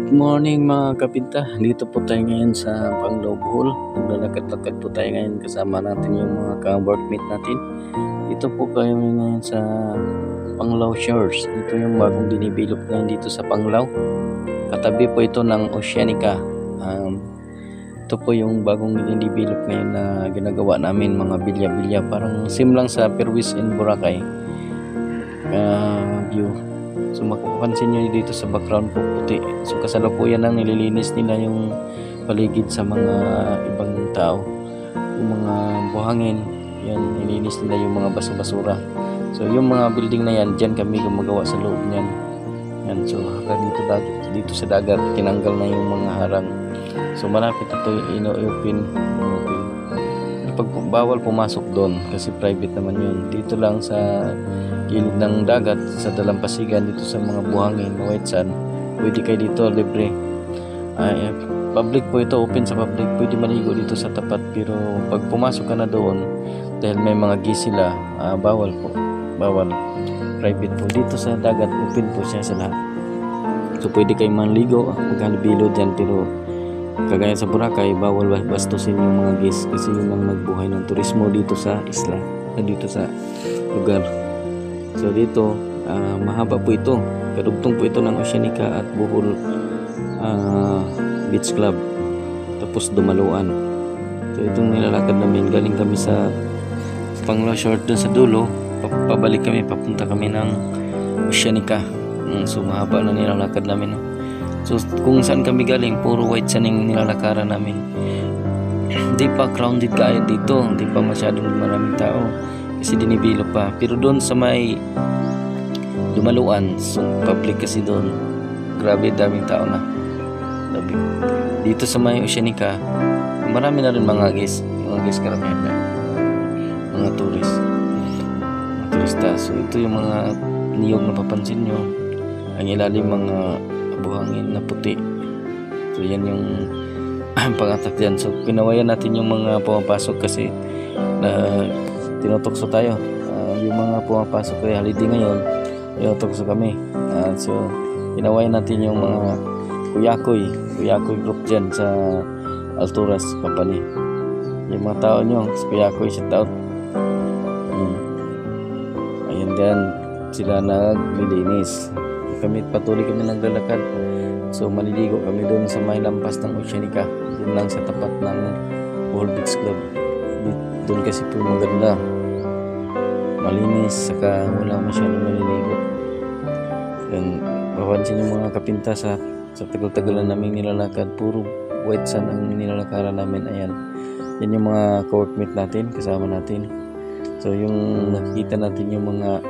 Good morning mga kapinta. Dito po tayo ngayon sa Panglao, Bohol. Naglalakad-lakad po tayo ngayon kasama natin yung mga ka-workmate natin. Dito po kayo ngayon sa Panglao Shores. Ito yung bagong dinibilop ngayon dito sa Panglao. Katabi po ito ng Oceanica. Ito po yung bagong dinibilop ngayon na ginagawa namin, mga bilya-bilya. Parang same lang sa Perwis in Boracay. View. So mapapansin nyo dito sa background po puti. So kasalukuyan lang nililinis nila yung paligid sa mga ibang tao. Yung mga buhangin, yan nililinis nila yung mga basura. So yung mga building na yan, dyan kami gumagawa sa loob niyan. Yan, so hanggang dito sa dagat, tinanggal na yung mga harang. So malapit ito ino-open. Bawal pumasok doon kasi private naman yun. Dito lang sa gilid ng dagat sa dalampasigan dito sa mga buhangin, white sand, pwede kayo dito libre. Public po ito, open sa public, pwede maligo dito sa tapat, pero pag pumasok ka na doon dahil may mga sila, bawal po, bawal. Private po. Dito sa dagat open po siya sa lahat, so pwede kayo manligo maghalibilo dyan, pero kagaya sa Boracay bawal bastusin yung mga guests kasi yun ang nagbuhay ng turismo dito sa isla, dito sa lugar. So dito, mahaba po ito. Kadugtong po ito ng Oceanica at Bohol Beach Club. Tapos Dumaluan. So itong nilalakad namin, galing kami sa Panglao Short doon sa dulo. Pabalik kami, papunta kami ng Oceanica. So mahaba na nilalakad namin. So kung saan kami galing, puro white sand yung nilalakaran namin. Hindi pa crowded kaya dito. Hindi pa masyadong maraming tao. Kasi dinibilop pa, pero doon sa may Dumaluan, so public kasi doon, grabe daming tao na. Dito sa may Oceanica, marami na rin mga guests, karamihan na mga turista. So ito yung mga niyog na papansin nyo, ang ilalim mga buhangin na puti. So yan yung pangatak dyan. So pinawayan natin yung mga pumapasok kasi na tinutokso tayo. Yung mga pumapasok kaya holiday ngayon, tinutokso kami. So inawayan natin yung mga kuyakoy group dyan sa Alturas Company. Yung mga tao nyo sa kuyakoy, shout out. Ayan dyan sila naglilinis. Patuloy kami naglalakad. So maliligo kami doon sa may lampas ng Oceanica, doon lang sa tapat ng Bohol Beach Club. Doon kasi po maganda, malinis, saka wala masyadong maliligo. Yan, papansin yung mga kapinta sa tagal-tagal na namin nilalakad, puro white sand ang nilalakaran namin. Ayan, yan yung mga co-workmate natin, kasama natin. So yung nakikita natin yung mga